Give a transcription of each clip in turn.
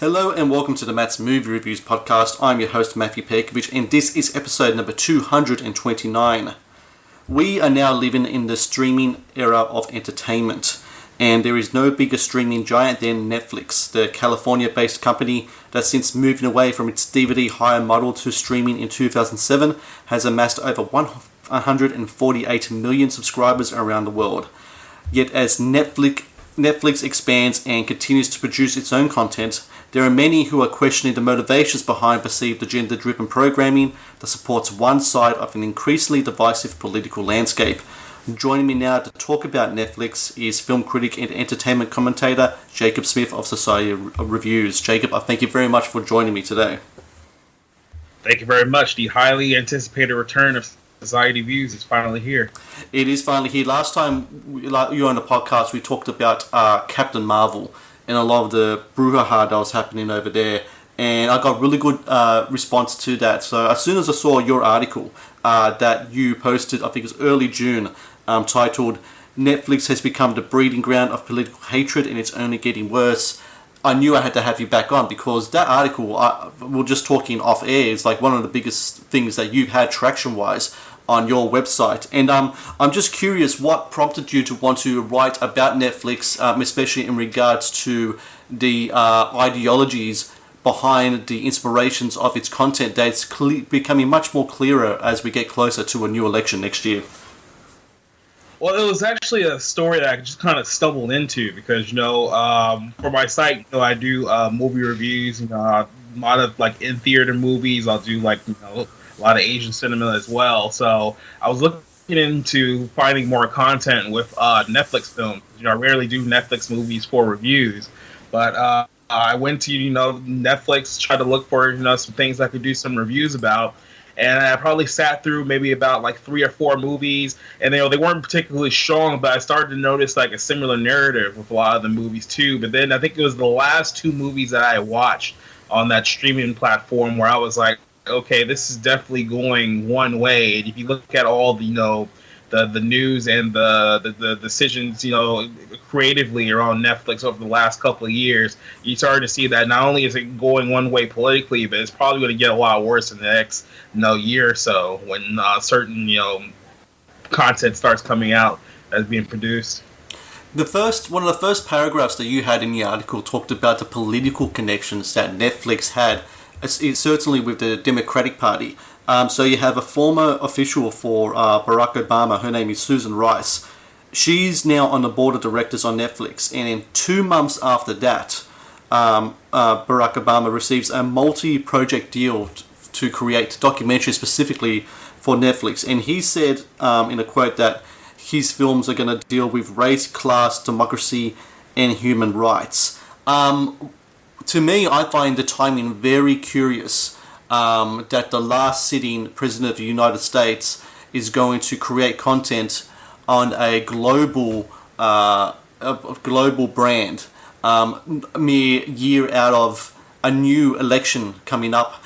Hello and welcome to the Matt's Movie Reviews podcast. I'm your host Matthew Pejkovic and this is episode number 229. We are now living in the streaming era of entertainment, and there is no bigger streaming giant than Netflix, the California-based company that since moving away from its DVD hire model to streaming in 2007 has amassed over 148 million subscribers around the world. Yet as Netflix expands and continues to produce its own content, there are many who are questioning the motivations behind perceived agenda-driven programming that supports one side of an increasingly divisive political landscape. Joining me now to talk about Netflix is film critic and entertainment commentator Jacob Smith of Society Reviews. Jacob, I thank you very much for joining me today. Thank you very much. The highly anticipated return of Society Views is finally here. It is finally here. Last time you were on the podcast, we talked about Captain Marvel and a lot of the brouhaha that was happening over there. And I got really good response to that. So as soon as I saw your article that you posted, I think it was early June, titled "Netflix has become the breeding ground of political hatred and it's only getting worse," I knew I had to have you back on, because that article, we're just talking off air, is like one of the biggest things that you've had traction-wise on your website. And I'm just curious, what prompted you to want to write about Netflix, especially in regards to the ideologies behind the inspirations of its content that's becoming much more clearer as we get closer to a new election next year? Well, it was actually a story that I just kind of stumbled into because, for my site, I do movie reviews, a lot of like in theater movies. I'll do a lot of Asian cinema as well. So I was looking into finding more content with Netflix films. I rarely do Netflix movies for reviews, but I went to Netflix, tried to look for some things I could do some reviews about. And I probably sat through maybe about like 3 or 4 movies, and they weren't particularly strong, but I started to notice like a similar narrative with a lot of the movies too. But then I think it was the last 2 movies that I watched on that streaming platform where I was like, okay, this is definitely going one way. And if you look at all the the news and the decisions creatively around Netflix over the last couple of years, you started to see that not only is it going one way politically, but it's probably going to get a lot worse in the next year or so when certain content starts coming out as being produced. One of the first paragraphs that you had in the article talked about the political connections that Netflix had, certainly with the Democratic Party. So you have a former official for Barack Obama. Her name is Susan Rice. She's now on the board of directors on Netflix. And in 2 months after that, Barack Obama receives a multi-project deal to create documentaries specifically for Netflix. And he said in a quote that his films are going to deal with race, class, democracy, and human rights. To me, I find the timing very curious. That the last sitting president of the United States is going to create content on a global brand, mere year out of a new election coming up.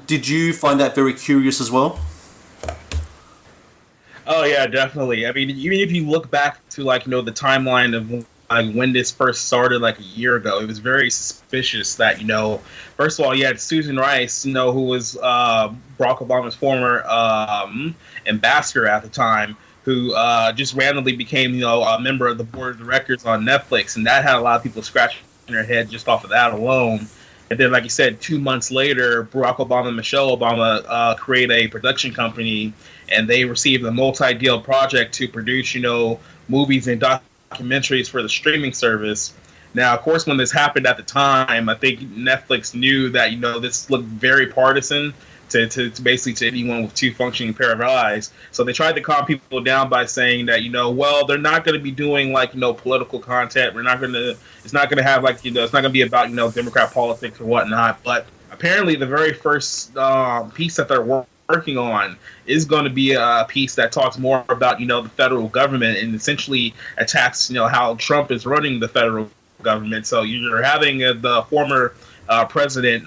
Did you find that very curious as well? Oh yeah, definitely. I mean, even if you look back to the timeline of when this first started a year ago, it was very suspicious that, first of all, you had Susan Rice, who was Barack Obama's former ambassador at the time, who just randomly became, a member of the board of directors on Netflix. And that had a lot of people scratching their head just off of that alone. And then, like you said, 2 months later, Barack Obama and Michelle Obama create a production company, and they received a multi-deal project to produce, movies and documentaries for the streaming service. Now, of course, when this happened at the time, I think Netflix knew that this looked very partisan to basically to anyone with 2 functioning pair of eyes. So they tried to calm people down by saying that well, they're not going to be doing political content. It's not going to have it's not going to be about Democrat politics or whatnot. But apparently, the very first piece that they're working on is going to be a piece that talks more about the federal government and essentially attacks how Trump is running the federal government. So you're having the former president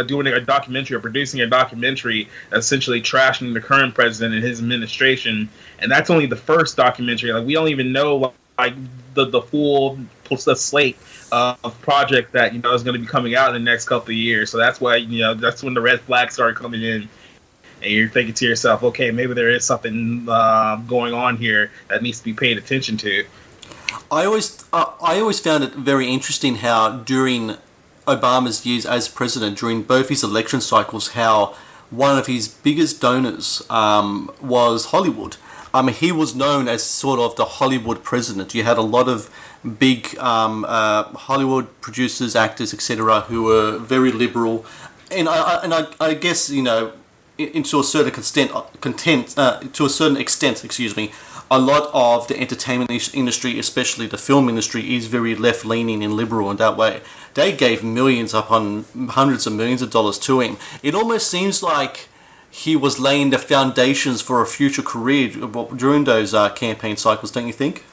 doing a documentary or producing a documentary essentially trashing the current president and his administration, and that's only the first documentary. We don't even know the full slate of project that is going to be coming out in the next couple of years. So that's why that's when the red flags start coming in, and you're thinking to yourself, okay, maybe there is something going on here that needs to be paid attention to. I always found it very interesting how during Obama's years as president, during both his election cycles, how one of his biggest donors was Hollywood. He was known as sort of the Hollywood president. You had a lot of big Hollywood producers, actors, etc., who were very liberal, and I guess to a certain extent, excuse me, a lot of the entertainment industry, especially the film industry, is very left-leaning and liberal in that way. They gave millions upon hundreds of millions of dollars to him. It almost seems like he was laying the foundations for a future career during those campaign cycles, don't you think?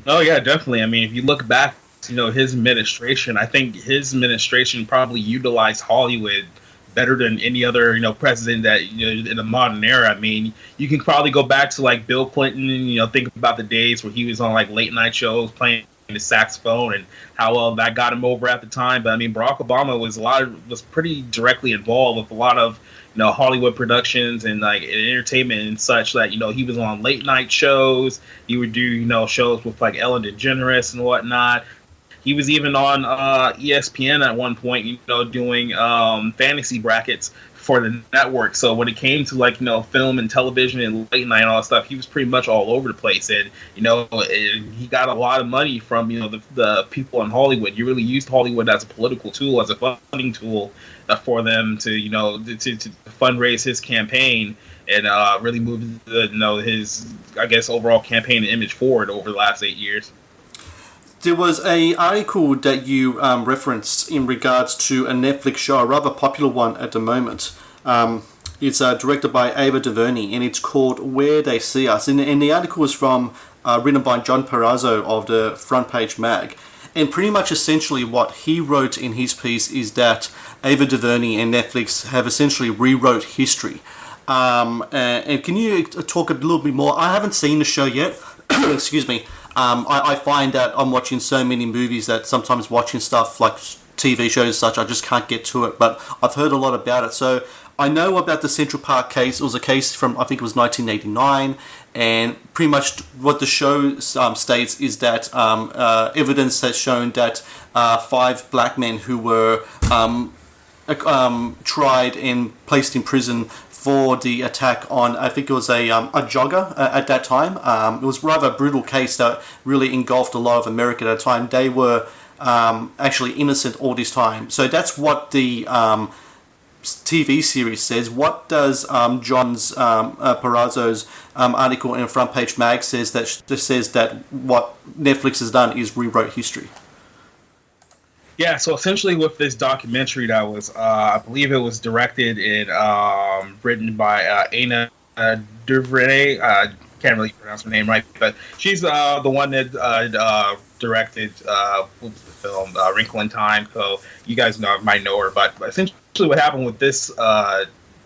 Oh yeah, definitely. I mean, if you look back, his administration, I think his administration probably utilized Hollywood better than any other, president that, in the modern era. I mean, you can probably go back to like Bill Clinton, think about the days where he was on like late night shows playing the saxophone and how well that got him over at the time. But I mean, Barack Obama was pretty directly involved with a lot of, Hollywood productions and like entertainment and such that, he was on late night shows. He would do, shows with like Ellen DeGeneres and whatnot. He was even on ESPN at one point, doing fantasy brackets for the network. So when it came to like, film and television and late night and all that stuff, he was pretty much all over the place. And, he got a lot of money from, the people in Hollywood. He really used Hollywood as a political tool, as a funding tool for them to, to fundraise his campaign and really move his, I guess, overall campaign and image forward over the last 8 years. There was an article that you referenced in regards to a Netflix show, a rather popular one at the moment. It's directed by Ava DuVernay, and it's called Where They See Us. And the article is written by John Perazzo of the Front Page Mag. And pretty much essentially what he wrote in his piece is that Ava DuVernay and Netflix have essentially rewrote history. And can you talk a little bit more? I haven't seen the show yet. Excuse me. I find that I'm watching so many movies that sometimes watching stuff like TV shows and such, I just can't get to it. But I've heard a lot about it. So I know about the Central Park case. It was a case from, I think it was 1989. And pretty much what the show states is that evidence has shown that 5 black men who were tried and placed in prison for the attack on, I think it was a jogger at that time. It was rather a brutal case that really engulfed a lot of America at the time. They were actually innocent all this time. So that's what the TV series says. What does John's Perazzo's article in Front Page Mag says that what Netflix has done is rewrote history? Yeah, so essentially with this documentary that was, I believe it was directed and written by Anna DuVernay. Can't really pronounce her name right, but she's the one that directed the film Wrinkle in Time. So you guys might know her, but essentially what happened with this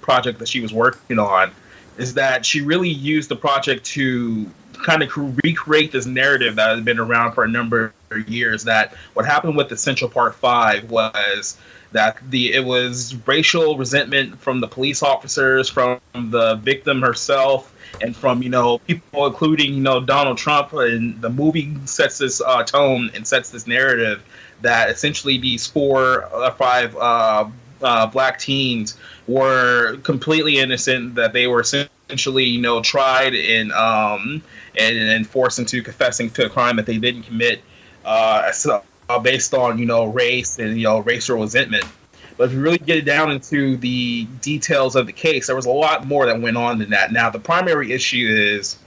project that she was working on is that she really used the project to kind of recreate this narrative that has been around for a number of years. That what happened with the Central Park 5 was that it was racial resentment from the police officers, from the victim herself, and from people, including Donald Trump. And the movie sets this tone and sets this narrative that essentially these 4 or 5 black teens were completely innocent, that they were essentially tried and forced into confessing to a crime that they didn't commit based on race and racial resentment. But if you really get down into the details of the case, there was a lot more that went on than that. Now, the primary issue is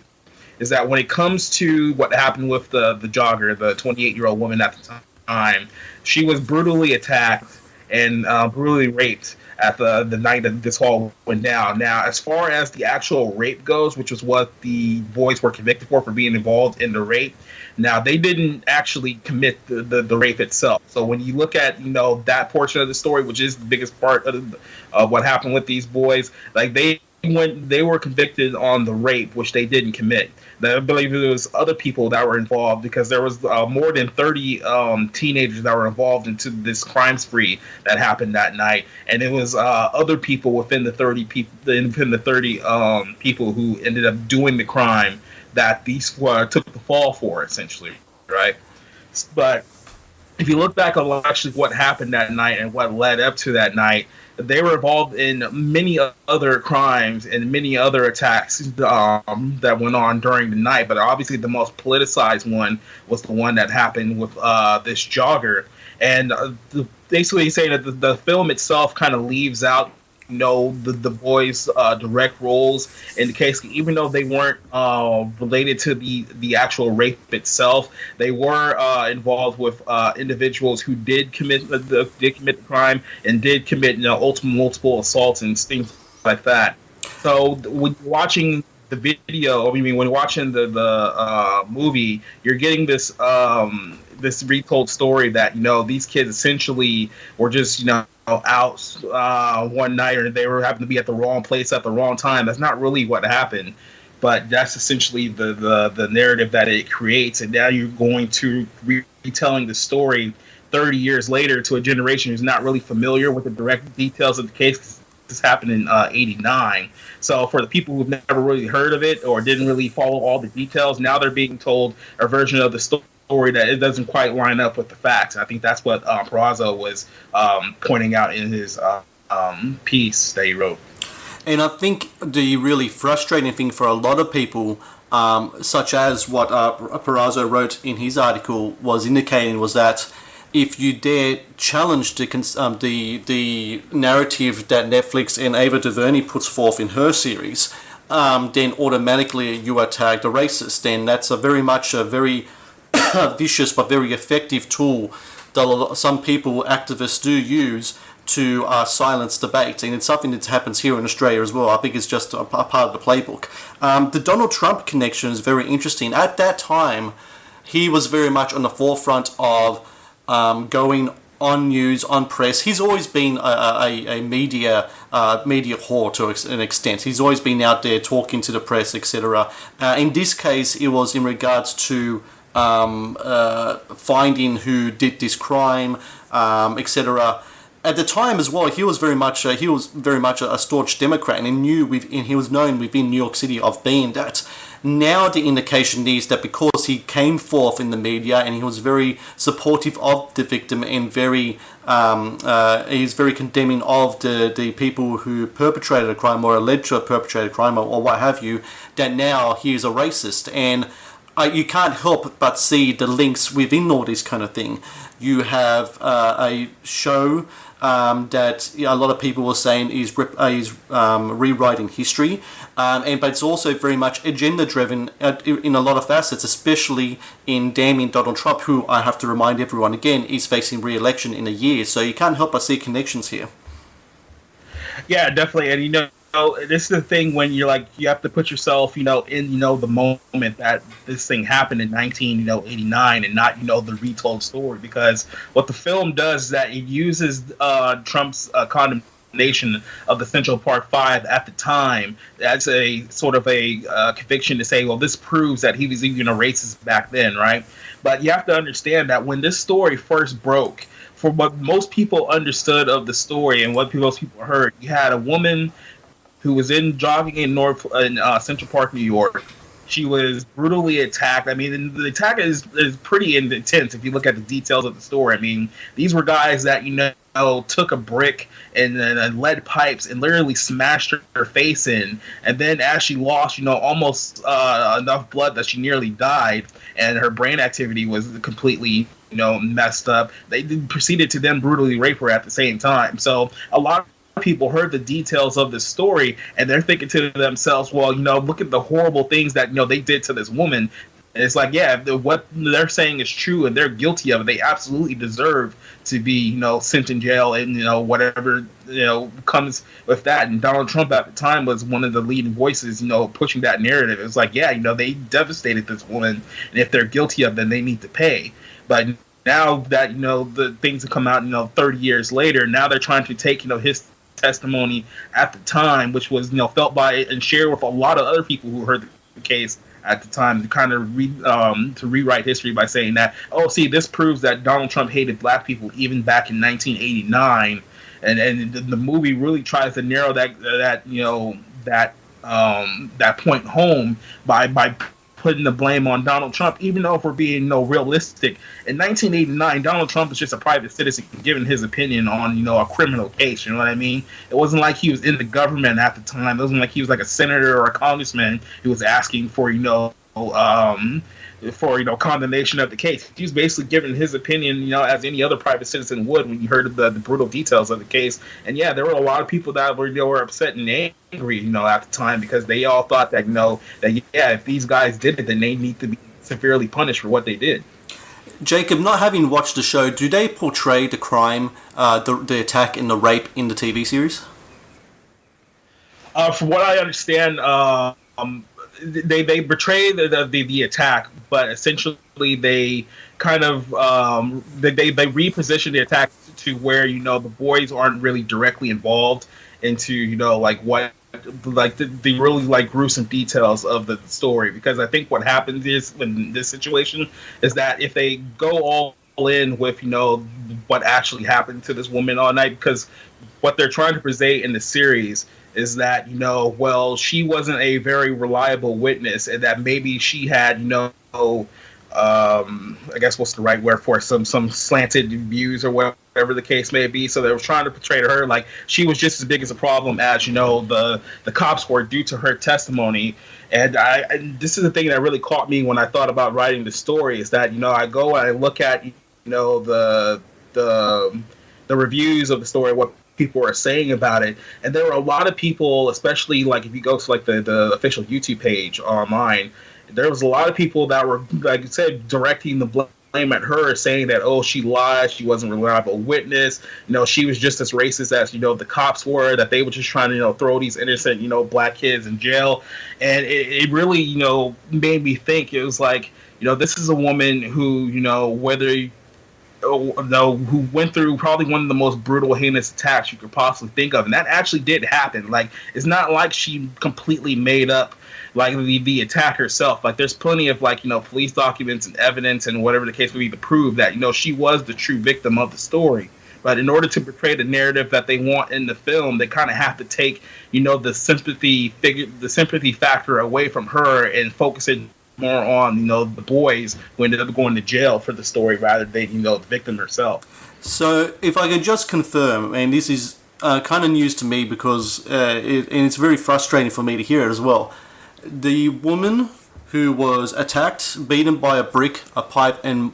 that when it comes to what happened with the jogger, the 28-year-old woman at the time, she was brutally attacked and brutally raped at the night that this all went down. Now, as far as the actual rape goes, which was what the boys were convicted for being involved in the rape, now they didn't actually commit the rape itself. So when you look at that portion of the story, which is the biggest part of what happened with these boys, like they they were convicted on the rape, which they didn't commit. I believe there was other people that were involved because there was more than 30 teenagers that were involved into this crime spree that happened that night, and it was other people within the 30 people people who ended up doing the crime that these took the fall for, essentially, right? But if you look back on actually what happened that night and what led up to that night, they were involved in many other crimes and many other attacks that went on during the night. But obviously, the most politicized one was the one that happened with this jogger. And basically saying that the film itself kind of leaves out, the boys' direct roles in the case, even though they weren't related to the actual rape itself. They were involved with individuals who did commit the crime and did commit multiple assaults and things like that. So when watching the video, when watching the movie, you're getting this this retold story that these kids essentially were just out one night, or they were happened to be at the wrong place at the wrong time. That's not really what happened, but that's essentially the narrative that it creates. And now you're going to retelling the story 30 years later to a generation who's not really familiar with the direct details of the case. This happened in '89. So for the people who've never really heard of it or didn't really follow all the details, now they're being told a version of the story that it doesn't quite line up with the facts. And I think that's what Peraza was pointing out in his piece that he wrote. And I think the really frustrating thing for a lot of people, such as what Peraza wrote in his article, was indicating was that if you dare challenge the narrative that Netflix and Ava DuVernay puts forth in her series, then automatically you are tagged a racist. And that's a very vicious but very effective tool that some people, activists, do use to silence debate, and it's something that happens here in Australia as well. I think it's just a part of the playbook. The Donald Trump connection is very interesting. At that time, he was very much on the forefront of going on news, on press. He's always been a media whore to an extent. He's always been out there talking to the press, etc. In this case, it was in regards to finding who did this crime, etc. At the time as well, he was very much a staunch Democrat, and he was known within New York City of being that. Now the indication is that because he came forth in the media and he was very supportive of the victim and he's very condemning of the people who perpetrated a crime or alleged to have perpetrated a crime or what have you, that now he is a racist. And you can't help but see the links within all this kind of thing. You have a show that a lot of people were saying is rewriting history, but it's also very much agenda-driven in a lot of facets, especially in damning Donald Trump, who, I have to remind everyone again, is facing re-election in a year. So you can't help but see connections here. Yeah, definitely. And this is the thing when you're like, you have to put yourself, in, the moment that this thing happened in 1989 and not, the retold story. Because what the film does is that it uses Trump's condemnation of the Central Park 5 at the time as a sort of a conviction to say, well, this proves that he was even a racist back then, right? But you have to understand that when this story first broke, for what most people understood of the story and what most people heard, you had a woman who was jogging in Central Park, New York. She was brutally attacked. I mean, the attack is pretty intense if you look at the details of the story. I mean, these were guys that took a brick and lead pipes and literally smashed her face in, and then as she lost almost enough blood that she nearly died, and her brain activity was completely messed up, they proceeded to then brutally rape her at the same time. So a lot of people heard the details of this story and they're thinking to themselves, well, look at the horrible things that they did to this woman. And it's like, yeah, what they're saying is true and they're guilty of it. They absolutely deserve to be sent in jail and whatever comes with that. And Donald Trump at the time was one of the leading voices pushing that narrative. It's like, yeah, they devastated this woman, and if they're guilty of it, then they need to pay. But now that the things have come out 30 years later, now they're trying to take his testimony at the time, which was felt by and shared with a lot of other people who heard the case at the time, to kind of to rewrite history by saying that, oh, see, this proves that Donald Trump hated black people even back in 1989, and the movie really tries to narrow that point home by putting the blame on Donald Trump, even though if we're being realistic, in 1989, Donald Trump was just a private citizen giving his opinion on a criminal case. You know what I mean? It wasn't like he was in the government at the time. It wasn't like he was like a senator or a congressman who was asking for condemnation of the case. He was basically giving his opinion, as any other private citizen would when you heard of the brutal details of the case. And yeah, there were a lot of people that were upset and angry, at the time, because they all thought that, if these guys did it, then they need to be severely punished for what they did. Jacob, not having watched the show, do they portray the crime, the attack and the rape in the TV series? From what I understand, they portray the attack, but essentially they kind of they reposition the attack to where the boys aren't really directly involved into the really gruesome details of the story, because I think what happens is in this situation is that if they go all in with what actually happened to this woman all night, because what they're trying to present in the series is that she wasn't a very reliable witness, and that maybe she had I guess what's the right word for it, some slanted views or whatever the case may be. So they were trying to portray to her like she was just as big as a problem as the cops were, due to her testimony. And this is the thing that really caught me when I thought about writing the story, is that I go and I look at the reviews of the story, what people are saying about it, and there were a lot of people, especially if you go to the official YouTube page online, there was a lot of people that were, like I said, directing the blame at her, saying that, oh, she lied, she wasn't a reliable witness, she was just as racist as the cops were, that they were just trying to throw these innocent black kids in jail. And it really made me think. It was like, this is a woman who who went through probably one of the most brutal, heinous attacks you could possibly think of, and that actually did happen. It's not like she completely made up the attack herself. There's plenty of police documents and evidence and whatever the case may be to prove that she was the true victim of the story. But in order to portray the narrative that they want in the film, they kind of have to take the sympathy factor away from her and focus it more on the boys who ended up going to jail for the story, rather than the victim herself. So if I could just confirm, and this is kind of news to me, because and it's very frustrating for me to hear it as well, the woman who was attacked, beaten by a brick, a pipe, and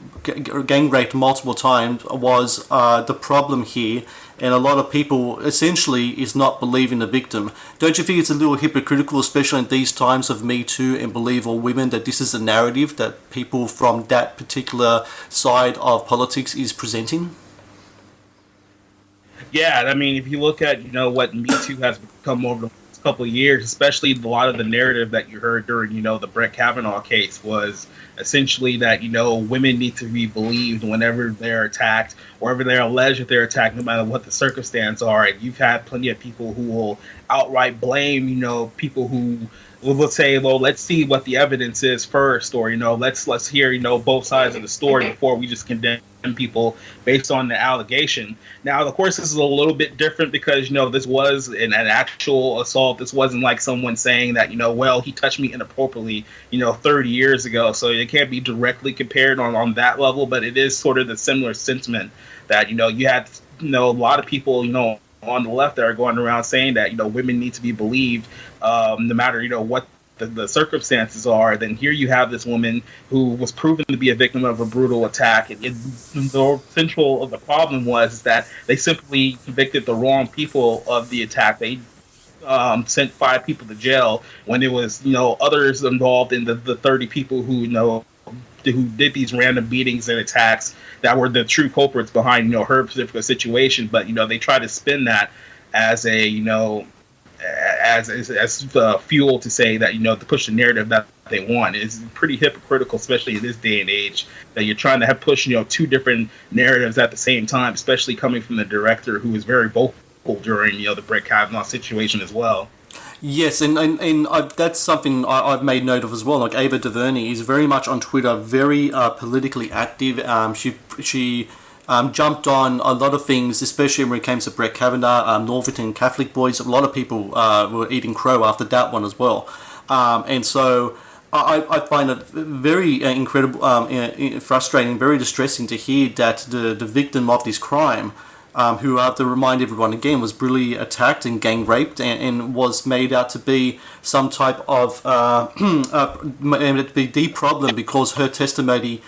gang raped multiple times was the problem here, and a lot of people essentially is not believing the victim. Don't you think it's a little hypocritical, especially in these times of Me Too and Believe All Women, that this is a narrative that people from that particular side of politics is presenting? Yeah, I mean, if you look at what Me Too has become over the last couple of years, especially a lot of the narrative that you heard during the Brett Kavanaugh case was essentially that women need to be believed whenever they're attacked, or whenever they're alleged that they're attacked, no matter what the circumstance are. And you've had plenty of people who will outright blame people who will say, well, let's see what the evidence is first, or let's hear both sides of the story before we just condemn people based on the allegation. Now, of course, this is a little bit different because this was an actual assault. This wasn't like someone saying that well, he touched me inappropriately 30 years ago, so it can't be directly compared on that level. But it is sort of the similar sentiment that you had a lot of people on the left that are going around saying that women need to be believed no matter what the circumstances are. Then here you have this woman who was proven to be a victim of a brutal attack. The central of the problem was that they simply convicted the wrong people of the attack. They sent 5 people to jail when it was others involved in the 30 people who did these random beatings and attacks that were the true culprits behind her particular situation. But they try to spin that as a as fuel to say that to push the narrative that they want. Is pretty hypocritical, especially in this day and age, that you're trying to push 2 different narratives at the same time, especially coming from the director who is very vocal during the Brett Kavanaugh situation as well. Yes, that's something I've made note of as well. Like Ava DuVernay is very much on Twitter, very politically active. She jumped on a lot of things, especially when it came to Brett Kavanaugh, Northington Catholic boys. A lot of people were eating crow after that one as well. And so I find it very incredible, frustrating, very distressing to hear that the victim of this crime, who I have to remind everyone again was brutally attacked and gang raped and was made out to be some type of to be the problem because her testimony,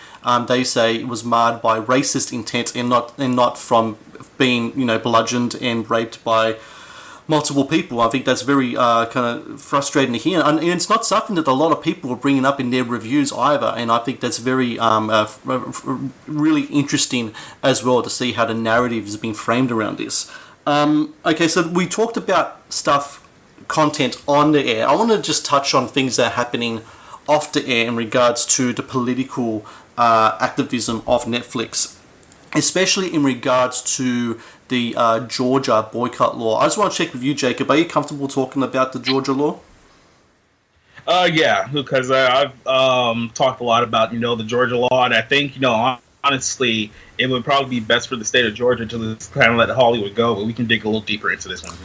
they say, was marred by racist intent and not from being bludgeoned and raped by multiple people. I think that's very kind of frustrating to hear, and it's not something that a lot of people are bringing up in their reviews either. And I think that's very really interesting as well to see how the narrative is being framed around this. Okay, so we talked about content on the air. I want to just touch on things that are happening off the air in regards to the political activism of Netflix, especially in regards to the Georgia boycott law. I just want to check with you, Jacob. Are you comfortable talking about the Georgia law? Yeah, because I've talked a lot about the Georgia law, and I think honestly, it would probably be best for the state of Georgia to just kind of let Hollywood go. But we can dig a little deeper into this one.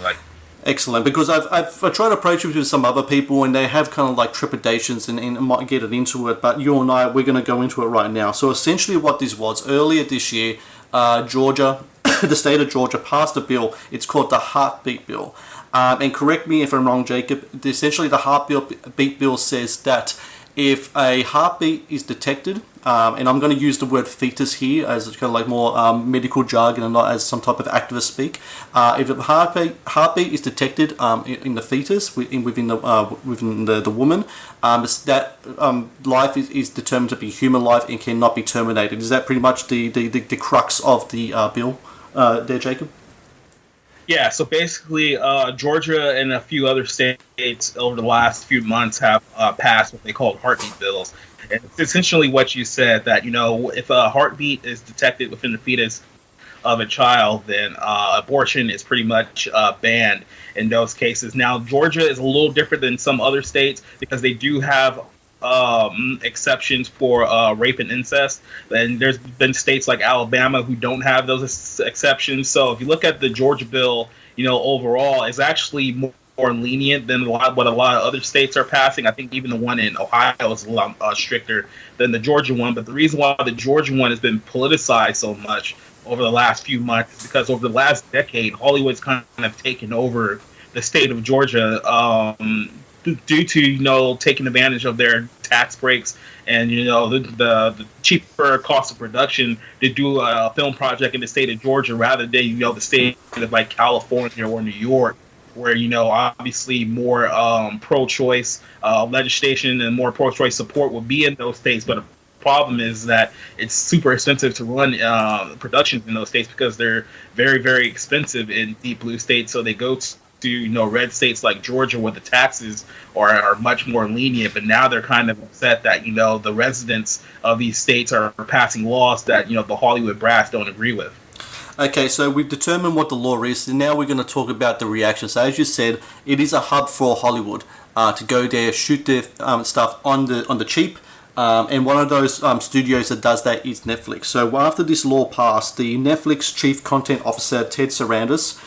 Excellent, because I've tried to approach it with some other people, and they have kind of like trepidations and might get it into it. But you and I, we're going to go into it right now. So essentially, what this was earlier this year, Georgia. The state of Georgia passed a bill. It's called the Heartbeat Bill. And correct me if I'm wrong, Jacob. Essentially, the Heartbeat Bill says that if a heartbeat is detected, and I'm going to use the word fetus here as kind of like more medical jargon and not as some type of activist speak. If a heartbeat is detected in the fetus within the woman, that life is determined to be human life and cannot be terminated. Is that pretty much the crux of the bill? There, Jacob? Yeah, so basically, Georgia and a few other states over the last few months have passed what they call heartbeat bills. And it's essentially what you said, that, if a heartbeat is detected within the fetus of a child, then abortion is pretty much banned in those cases. Now, Georgia is a little different than some other states because they do have exceptions for rape and incest, and there's been states like Alabama who don't have those exceptions. So if you look at the Georgia bill, overall, it's actually more lenient than what a lot of other states are passing. I think even the one in Ohio is a lot stricter than the Georgia one. But the reason why the Georgia one has been politicized so much over the last few months is because over the last decade, Hollywood's kind of taken over the state of Georgia. Due to taking advantage of their tax breaks and the cheaper cost of production to do a film project in the state of Georgia rather than the state of like California or New York, where obviously more pro-choice legislation and more pro-choice support would be in those states. But the problem is that it's super expensive to run productions in those states because they're very, very expensive in deep blue states. So they go to red states like Georgia where the taxes are much more lenient, but now they're kind of upset that the residents of these states are passing laws that the Hollywood brass don't agree with. Okay, so we've determined what the law is, and now we're going to talk about the reaction. So as you said, it is a hub for Hollywood to go there, shoot their stuff on the cheap. And one of those studios that does that is Netflix. So after this law passed, the Netflix Chief Content Officer, Ted Sarandos,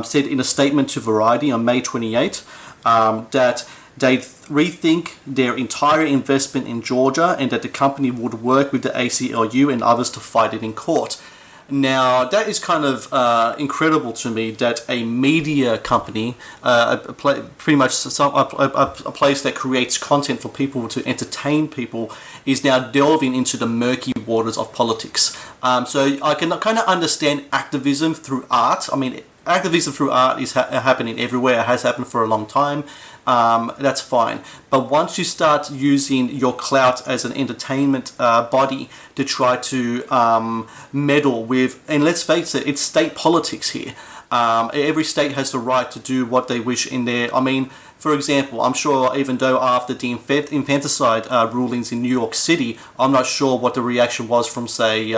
said in a statement to Variety on May 28 that they rethink their entire investment in Georgia and that the company would work with the ACLU and others to fight it in court. Now, that is kind of incredible to me that a media company, pretty much a place that creates content for people to entertain people, is now delving into the murky waters of politics. So I can kind of understand activism through art. I mean, activism through art is happening everywhere. It has happened for a long time. That's fine. But once you start using your clout as an entertainment body to try to meddle with, and let's face it, it's state politics here. Every state has the right to do what they wish in their. I mean, for example, I'm sure even though after the infanticide rulings in New York City, I'm not sure what the reaction was from, say,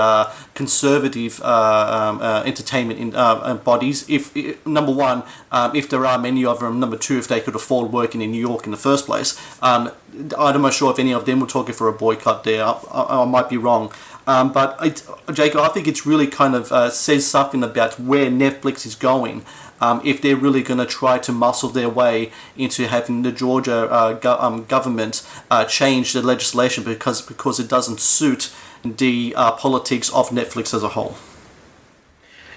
conservative entertainment bodies. If number one, if there are many of them, number two, if they could afford working in New York in the first place. I'm not sure if any of them were talking for a boycott there. I might be wrong. But Jacob, I think it's really kind of says something about where Netflix is going. If they're really going to try to muscle their way into having the Georgia government change the legislation because it doesn't suit the politics of Netflix as a whole.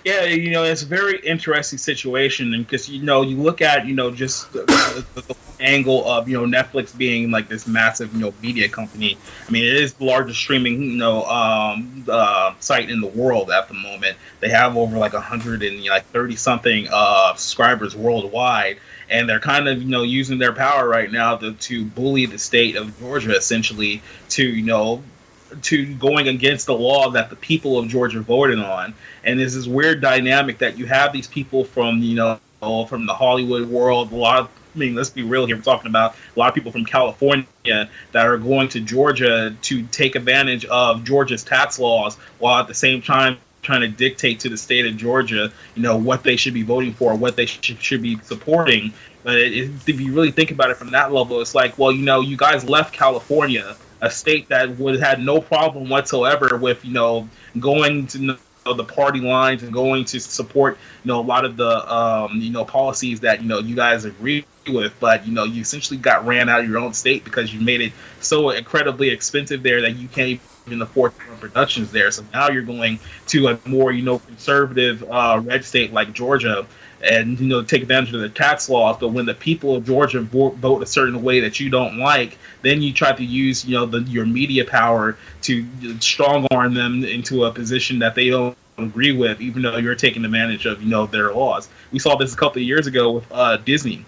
Yeah, it's a very interesting situation, and because you look at just the angle of Netflix being like this massive media company. I mean, it is the largest streaming site in the world at the moment. They have over like 130 something subscribers worldwide, and they're kind of using their power right now to bully the state of Georgia essentially to going against the law that the people of Georgia voted on. And there's this weird dynamic that you have these people from from the Hollywood world, let's be real here, we're talking about a lot of people from California that are going to Georgia to take advantage of Georgia's tax laws, while at the same time trying to dictate to the state of Georgia, what they should be voting for, what they should be supporting. But if you really think about it from that level, it's like, well, you guys left California, a state that would had no problem whatsoever with going to the party lines and going to support a lot of the policies that you guys agree with, but you essentially got ran out of your own state because you made it so incredibly expensive there that you can't even afford productions there. So now you're going to a more conservative red state like Georgia, and take advantage of the tax laws. But when the people of Georgia vote a certain way that you don't like, then you try to use your media power to strong arm them into a position that they don't agree with, even though you're taking advantage of their laws. We saw this a couple of years ago with Disney.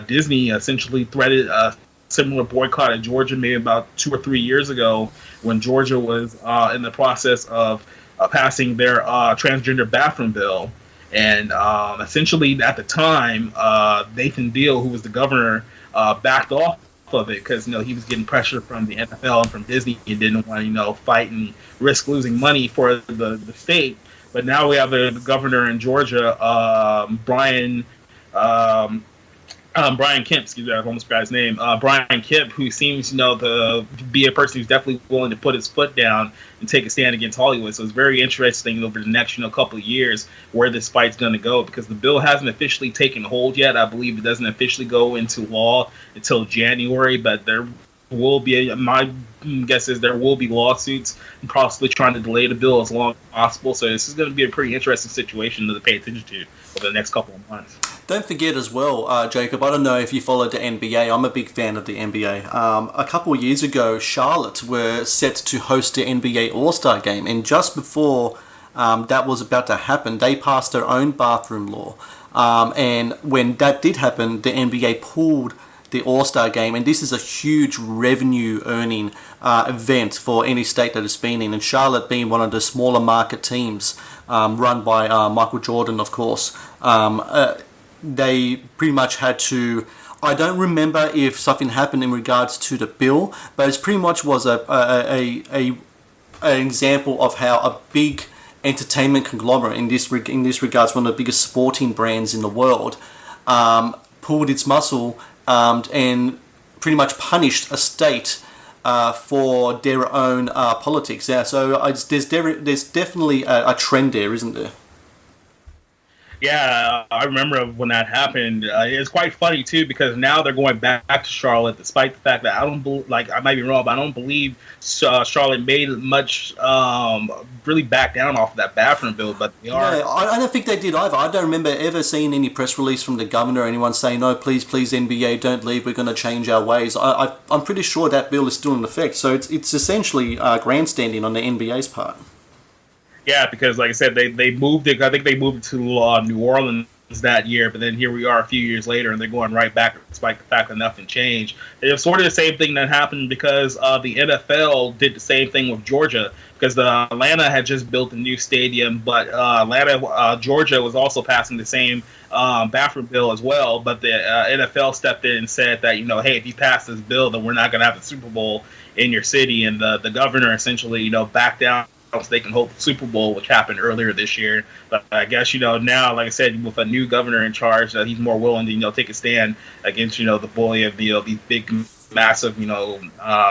Disney essentially threatened a similar boycott of Georgia maybe about 2 or 3 years ago, when Georgia was in the process of passing their transgender bathroom bill. And essentially, at the time, Nathan Deal, who was the governor, backed off of it because he was getting pressure from the NFL and from Disney and didn't want to fight and risk losing money for the state. But now we have the governor in Georgia, Brian Kemp, excuse me, I almost forgot his name. Brian Kemp, who seems, to be a person who's definitely willing to put his foot down and take a stand against Hollywood. So it's very interesting over the next, couple of years where this fight's going to go, because the bill hasn't officially taken hold yet. I believe it doesn't officially go into law until January, but there will be, my guess is there will be lawsuits and possibly trying to delay the bill as long as possible. So this is going to be a pretty interesting situation to pay attention to over the next couple of months. Don't forget as well, Jacob, I don't know if you followed the NBA. I'm a big fan of the NBA. A couple of years ago, Charlotte were set to host the NBA All-Star Game, and just before that was about to happen, they passed their own bathroom law. And when that did happen, the NBA pulled the All-Star Game, and this is a huge revenue-earning event for any state that it's been in, and Charlotte being one of the smaller market teams run by Michael Jordan, of course. They pretty much had to. I don't remember if something happened in regards to the bill, but it pretty much was an example of how a big entertainment conglomerate in this regards, one of the biggest sporting brands in the world, pulled its muscle and pretty much punished a state for their own politics. Yeah, so there's definitely a trend there, isn't there? Yeah, I remember when that happened. It's quite funny too, because now they're going back to Charlotte, despite the fact that I might be wrong, but I don't believe Charlotte made much really back down off of that bathroom bill. But they are. Yeah, I don't think they did either. I don't remember ever seeing any press release from the governor or anyone saying, "No, please, NBA, don't leave. We're going to change our ways." I'm pretty sure that bill is still in effect. So it's essentially grandstanding on the NBA's part. Yeah, because like I said, they moved it. I think they moved it to New Orleans that year, but then here we are a few years later, and they're going right back despite the fact that nothing changed. It was sort of the same thing that happened because the NFL did the same thing with Georgia, because Atlanta had just built a new stadium, but Georgia was also passing the same bathroom bill as well. But the NFL stepped in and said that, hey, if you pass this bill, then we're not going to have the Super Bowl in your city, and the governor essentially, backed down so they can hold the Super Bowl, which happened earlier this year. But I guess, now, like I said, with a new governor in charge, he's more willing to, take a stand against, the bully of these big, massive,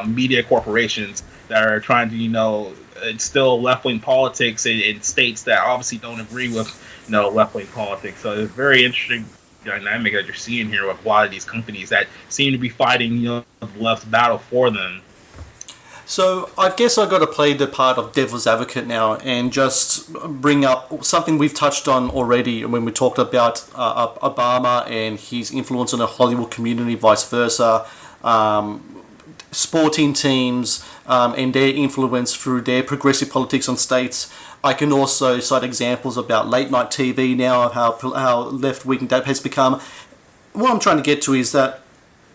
media corporations that are trying to, instill left-wing politics in states that obviously don't agree with, left-wing politics. So it's very interesting dynamic that you're seeing here with a lot of these companies that seem to be fighting, the left's battle for them. So I guess I've got to play the part of devil's advocate now and just bring up something we've touched on already when we talked about Obama and his influence on the Hollywood community, vice versa, sporting teams and their influence through their progressive politics on states. I can also cite examples about late night TV now, of how left-wing that has become. What I'm trying to get to is that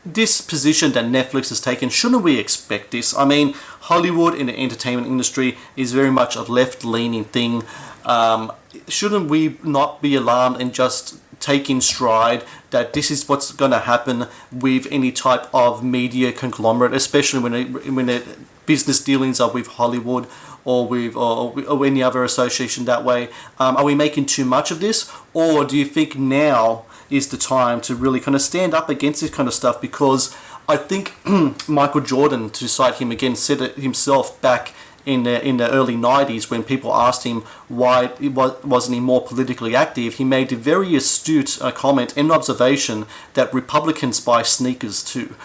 this position that Netflix has taken, shouldn't we expect this? I mean, Hollywood in the entertainment industry is very much a left-leaning thing. Shouldn't we not be alarmed and just take in stride that this is what's going to happen with any type of media conglomerate, especially when the business dealings are with Hollywood or with or any other association that way? Are we making too much of this, or do you think now is the time to really kind of stand up against this kind of stuff? Because I think Michael Jordan, to cite him again, said it himself back in the early 90s when people asked him why wasn't he more politically active. He made a very astute comment and observation that Republicans buy sneakers too,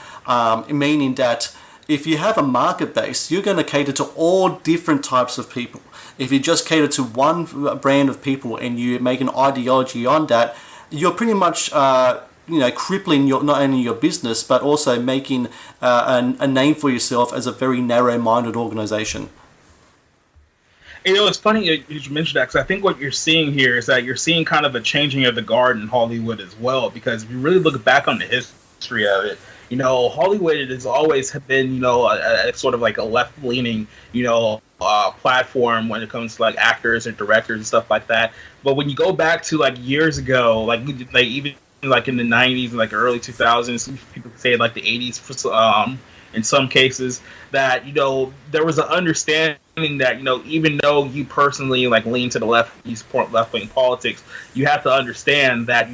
meaning that if you have a market base, you're going to cater to all different types of people. If you just cater to one brand of people and you make an ideology on that, you're pretty much crippling not only your business but also making a name for yourself as a very narrow-minded organization. It's funny you mentioned that, because I think what you're seeing here is that you're seeing kind of a changing of the guard in Hollywood as well. Because if you really look back on the history of it, Hollywood has always been, a sort of like a left-leaning, platform when it comes to like actors and directors and stuff like that. But when you go back to like years ago, like even like in the 90s and like early 2000s, people say like the 80s, in some cases, that there was an understanding that even though you personally like lean to the left, you support left-wing politics, you have to understand that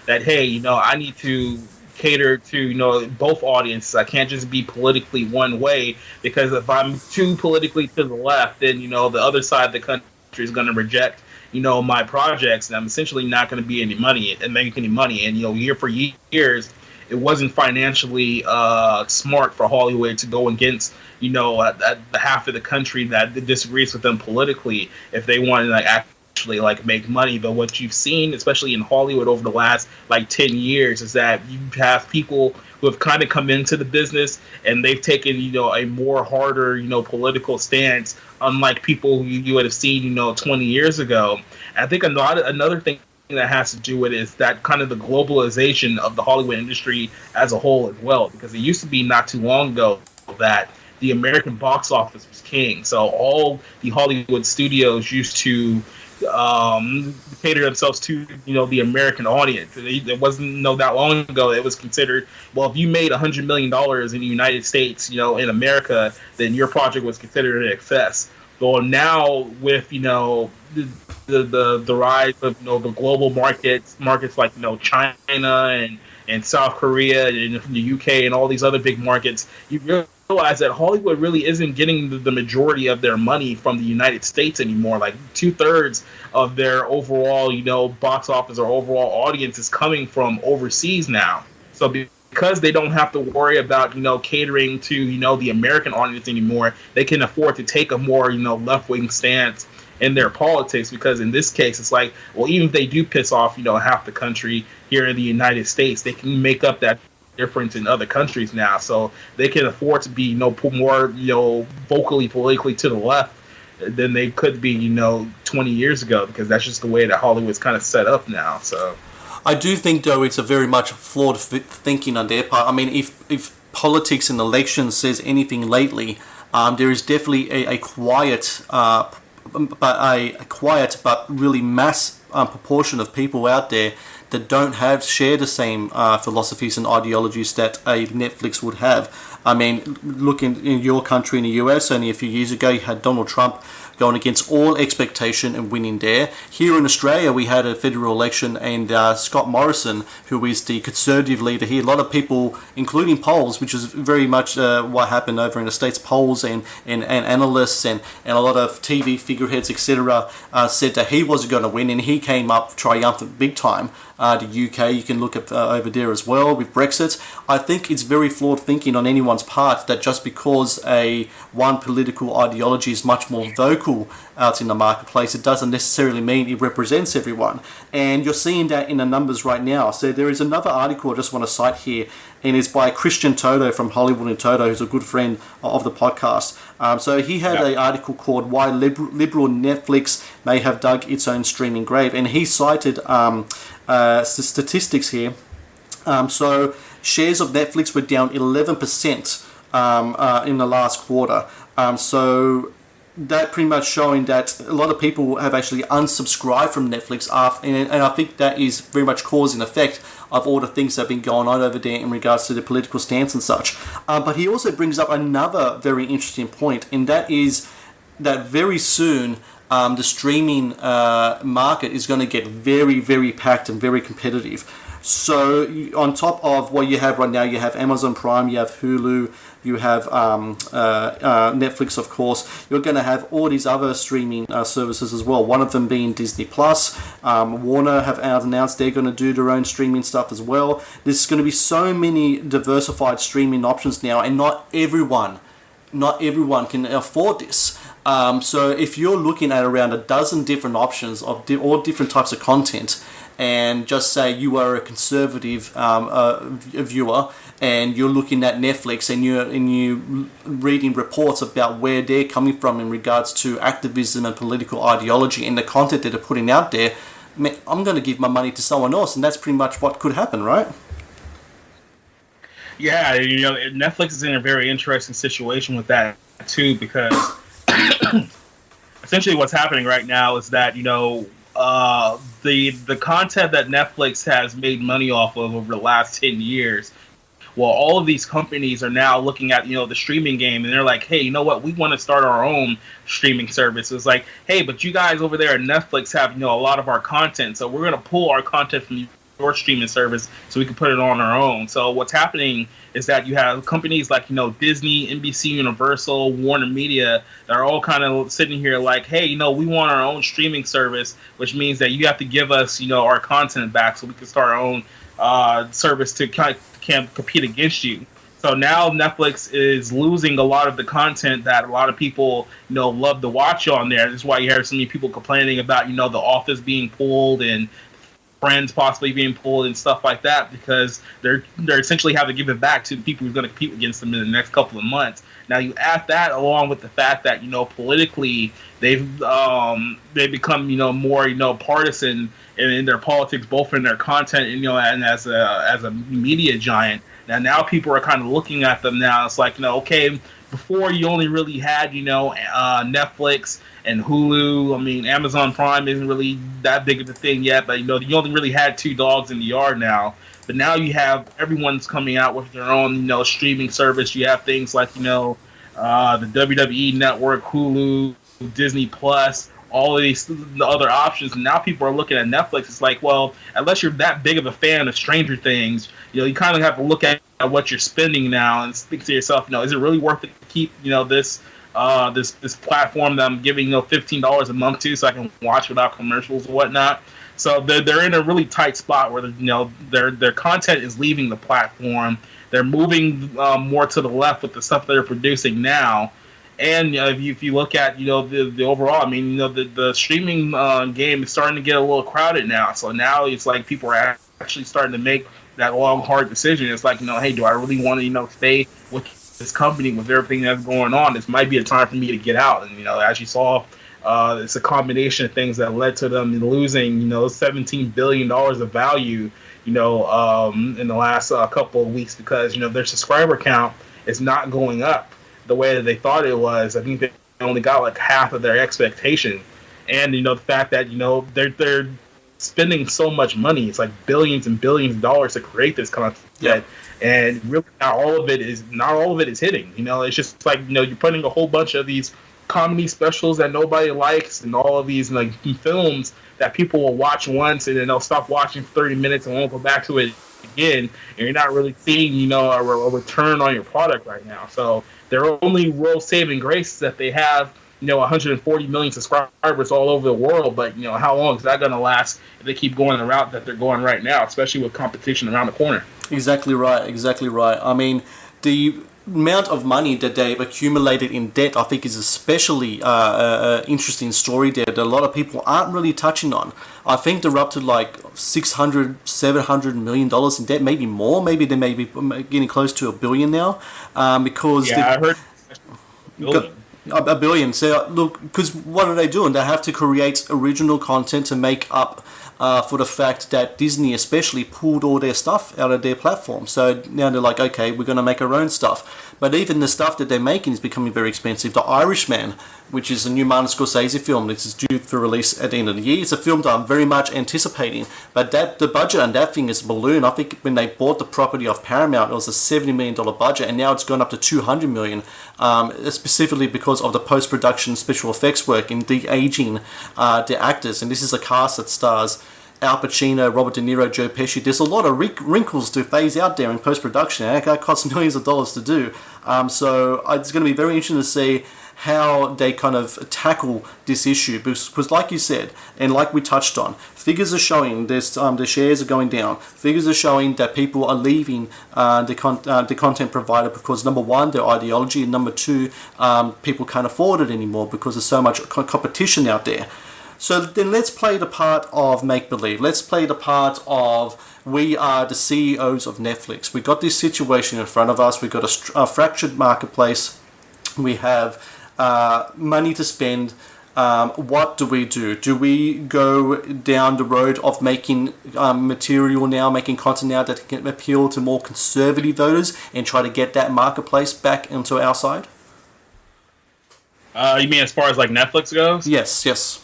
that hey, I need to cater to both audiences. I can't just be politically one way, because if I'm too politically to the left, then the other side of the country is going to reject my projects, and I'm essentially not going to be any money and make any money. And year for years, it wasn't financially smart for Hollywood to go against the half of the country that disagrees with them politically if they want to actually make money. But what you've seen, especially in Hollywood over the last 10 years, is that you have people who have kind of come into the business and they've taken a more harder political stance, unlike people who you would have seen 20 years ago. And I think another thing that has to do with it is that kind of the globalization of the Hollywood industry as a whole as well, because it used to be not too long ago that the American box office was king. So all the Hollywood studios used to cater themselves to the American audience. It wasn't that long ago it was considered, well, if you made $100 million in the United States, in America, then your project was considered an excess. Well, now with the rise of the global markets like China and South Korea and the UK and all these other big markets, you realize that Hollywood really isn't getting the majority of their money from the United States anymore. Like 2/3 of their overall box office or overall audience is coming from overseas now. So because they don't have to worry about catering to the American audience anymore, they can afford to take a more left-wing stance in their politics, because in this case it's like, well, even if they do piss off half the country here in the United States, they can make up that difference in other countries now. So they can afford to be more vocally politically to the left than they could be 20 years ago, because that's just the way that Hollywood's kind of set up now. So I do think, though, it's a very much flawed thinking on their part. I mean, if politics and elections says anything lately, there is definitely a quiet, but really mass proportion of people out there that don't share the same philosophies and ideologies that a Netflix would have. I mean, look in your country, in the US, only a few years ago, you had Donald Trump going against all expectation and winning there. Here in Australia, we had a federal election, and Scott Morrison, who is the Conservative leader here, a lot of people, including polls, which is very much what happened over in the States, polls and analysts and a lot of TV figureheads, etc., said that he wasn't going to win, and he came up triumphant big time. The UK, you can look at over there as well with Brexit. I think it's very flawed thinking on anyone's part that just because one political ideology is much more vocal out in the marketplace, it doesn't necessarily mean it represents everyone. And you're seeing that in the numbers right now. So there is another article I just want to cite here, and it's by Christian Toto from Hollywood and Toto, who's a good friend of the podcast. So he had an article called "Why Liberal Netflix May Have Dug Its Own Streaming Grave," and he cited statistics here. So shares of Netflix were down 11% in the last quarter. So that pretty much showing that a lot of people have actually unsubscribed from Netflix, and I think that is very much cause and effect of all the things that have been going on over there in regards to the political stance and such. But he also brings up another very interesting point, and that is that very soon the streaming market is going to get very, very packed and very competitive. So on top of what you have right now, you have Amazon Prime, you have Hulu, you have Netflix, of course. You're going to have all these other streaming services as well, one of them being Disney+. Warner have announced they're going to do their own streaming stuff as well. There's going to be so many diversified streaming options now, and not everyone can afford this. So if you're looking at around a dozen different options of all different types of content, and just say you are a conservative viewer, and you're looking at Netflix, and you reading reports about where they're coming from in regards to activism and political ideology and the content that they're putting out there, I'm going to give my money to someone else, and that's pretty much what could happen, right? Yeah, Netflix is in a very interesting situation with that too, because essentially what's happening right now is that the content that Netflix has made money off of over the last 10 years, well, all of these companies are now looking at the streaming game, and they're like, hey, you know what, we want to start our own streaming service. It's like, hey, but you guys over there at Netflix have a lot of our content, so we're going to pull our content from your streaming service so we can put it on our own. So what's happening is that you have companies like Disney, NBC Universal, Warner Media that are all kind of sitting here like, hey, we want our own streaming service, which means that you have to give us our content back so we can start our own service to kind of compete against you. So now Netflix is losing a lot of the content that a lot of people love to watch on there. This is why you hear so many people complaining about The Office being pulled and Friends possibly being pulled and stuff like that, because they're essentially having to give it back to the people who's going to compete against them in the next couple of months. Now you add that along with the fact that politically they've become more partisan in their politics, both in their content and as a media giant. Now people are kind of looking at them now. It's like okay, before you only really had Netflix and Hulu. I mean, Amazon Prime isn't really that big of a thing yet, but you only really had two dogs in the yard now. But now you have everyone's coming out with their own streaming service. You have things like the WWE Network, Hulu, Disney Plus, all of the other options. And now people are looking at Netflix. It's like, well, unless you're that big of a fan of Stranger Things, you kind of have to look at what you're spending now and think to yourself, is it really worth it to keep this platform that I'm giving $15 a month to so I can watch without commercials and whatnot. So they're in a really tight spot where their content is leaving the platform. They're moving more to the left with the stuff they're producing now. And if you look at the overall, I mean the streaming game is starting to get a little crowded now. So now it's like people are actually starting to make that long hard decision. It's like hey, do I really want to stay with this company with everything that's going on? This might be a time for me to get out. And as you saw it's a combination of things that led to them losing, $17 billion of value, in the last couple of weeks because, their subscriber count is not going up the way that they thought it was. I think they only got like half of their expectation. And, the fact that, they're spending so much money. It's like billions and billions of dollars to create this content. Yep. And really not all of it is hitting. It's just like, you're putting a whole bunch of these comedy specials that nobody likes and all of these like films that people will watch once and then they'll stop watching for 30 minutes and won't go back to it again, and you're not really seeing a return on your product right now. So their only real saving grace is that they have 140 million subscribers all over the world, but how long is that going to last if they keep going the route that they're going right now, especially with competition around the corner? Exactly right. I mean, the amount of money that they've accumulated in debt, I think, is especially interesting story there that a lot of people aren't really touching on. I think they're up to like $600-700 million in debt, maybe more. Maybe they may be getting close to $1 billion now, because I heard $1 billion. So look, because what are they doing? They have to create original content to make up for the fact that Disney especially pulled all their stuff out of their platform. So now they're like, okay, we're going to make our own stuff. But even the stuff that they're making is becoming very expensive. The Irishman, which is a new Martin Scorsese film, this is due for release at the end of the year. It's a film that I'm very much anticipating. But the budget on that thing is a balloon. I think when they bought the property off Paramount, it was a $70 million budget, and now it's gone up to $200 million, specifically because of the post-production special effects work in de-aging the actors. And this is a cast that stars Al Pacino, Robert De Niro, Joe Pesci. There's a lot of wrinkles to phase out there in post-production. And that costs millions of dollars to do. So it's going to be very interesting to see how they kind of tackle this issue. Because like you said, and like we touched on, figures are showing this, the shares are going down. Figures are showing that people are leaving the content provider because, number one, their ideology, and number two, people can't afford it anymore because there's so much competition out there. So then let's play the part of make-believe. Let's play the part of we are the CEOs of Netflix. We got this situation in front of us. We've got a fractured marketplace. We have money to spend. What do we do? Do we go down the road of making material now, making content now that can appeal to more conservative voters and try to get that marketplace back into our side? You mean as far as like Netflix goes? Yes.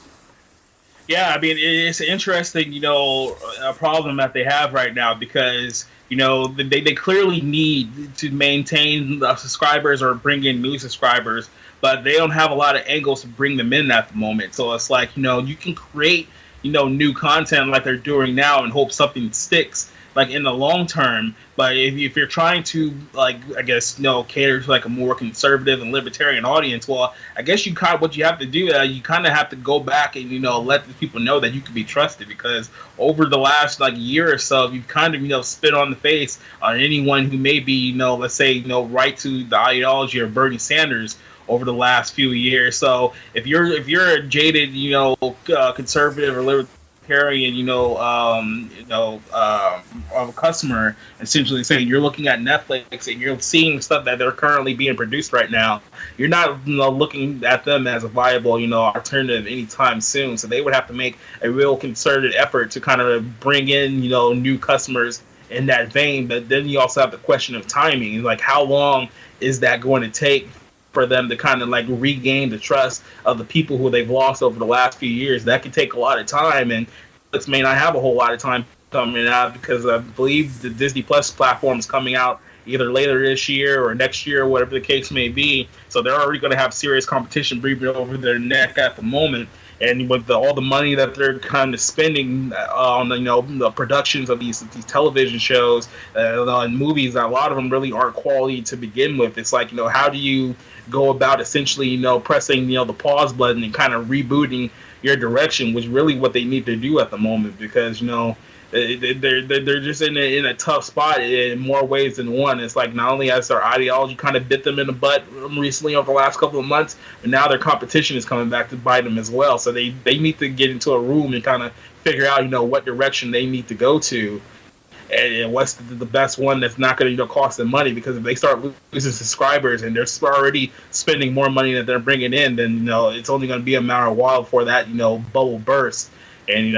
Yeah, I mean, it's interesting, a problem that they have right now because, they clearly need to maintain the subscribers or bring in new subscribers, but they don't have a lot of angles to bring them in at the moment. So it's like, you can create, new content like they're doing now and hope something sticks, like in the long term. But if you're trying to, like, I guess, cater to like a more conservative and libertarian audience, well, I guess what you have to do, you kind of have to go back and, let the people know that you can be trusted, because over the last like year or so, you've kind of, spit on the face on anyone who may be, let's say, right to the ideology of Bernie Sanders over the last few years. So if you're a jaded, conservative or libertarian, a customer, essentially saying you're looking at Netflix and you're seeing stuff that they're currently being produced right now, you're not looking at them as a viable alternative anytime soon. So they would have to make a real concerted effort to kind of bring in new customers in that vein. But then you also have the question of timing, like how long is that going to take for them to kind of like regain the trust of the people who they've lost over the last few years. That could take a lot of time, and Netflix may not have a whole lot of time coming out because I believe the Disney Plus platform is coming out either later this year or next year, whatever the case may be. So they're already going to have serious competition breathing over their neck at the moment. And with all the money that they're kind of spending on the productions of these television shows and movies, a lot of them really aren't quality to begin with. It's like, how do you go about essentially, pressing, the pause button and kind of rebooting your direction, which is really what they need to do at the moment, because, they're just in a tough spot in more ways than one. It's like not only has their ideology kind of bit them in the butt recently over the last couple of months, but now their competition is coming back to bite them as well. So they need to get into a room and kind of figure out, what direction they need to go to. and what's the best one that's not going to cost them money. Because if they start losing subscribers and they're already spending more money that they're bringing in, then it's only going to be a matter of a while before that bubble bursts. And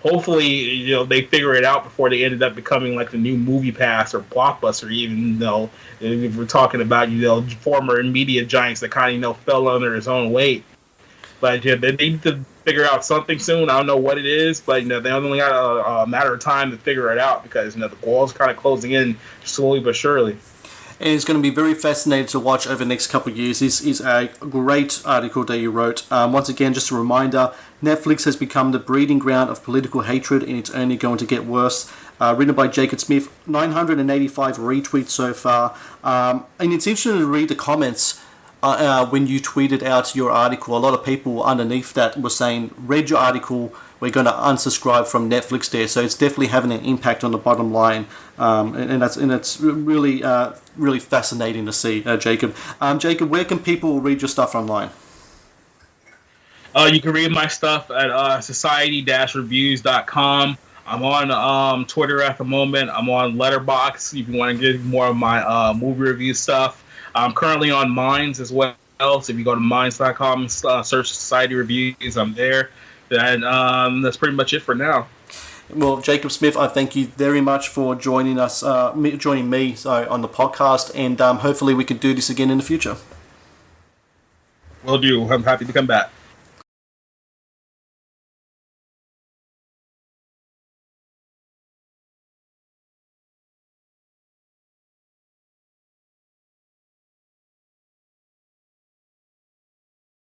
hopefully they figure it out before they ended up becoming like the new Movie Pass or Blockbuster. Even though if we're talking about former media giants that kind of fell under his own weight. But they need to figure out something soon. I don't know what it is, but they only got a matter of time to figure it out, because the wall's kind of closing in slowly but surely. And it's going to be very fascinating to watch over the next couple of years. This is a great article that you wrote. Once again, just a reminder, Netflix has become the breeding ground of political hatred, and it's only going to get worse. Written by Jacob Smith, 985 retweets so far. And it's interesting to read the comments. When you tweeted out your article, a lot of people underneath that were saying, read your article, we're going to unsubscribe from Netflix there. So it's definitely having an impact on the bottom line. And that's really really fascinating to see, Jacob. Jacob, where can people read your stuff online? You can read my stuff at society-reviews.com. I'm on Twitter at the moment. I'm on Letterboxd if you want to get more of my movie review stuff. I'm currently on Minds as well, so if you go to minds.com and search Society Reviews, I'm there. And that's pretty much it for now. Well, Jacob Smith, I thank you very much for joining me on the podcast, and hopefully we can do this again in the future. Will do. I'm happy to come back.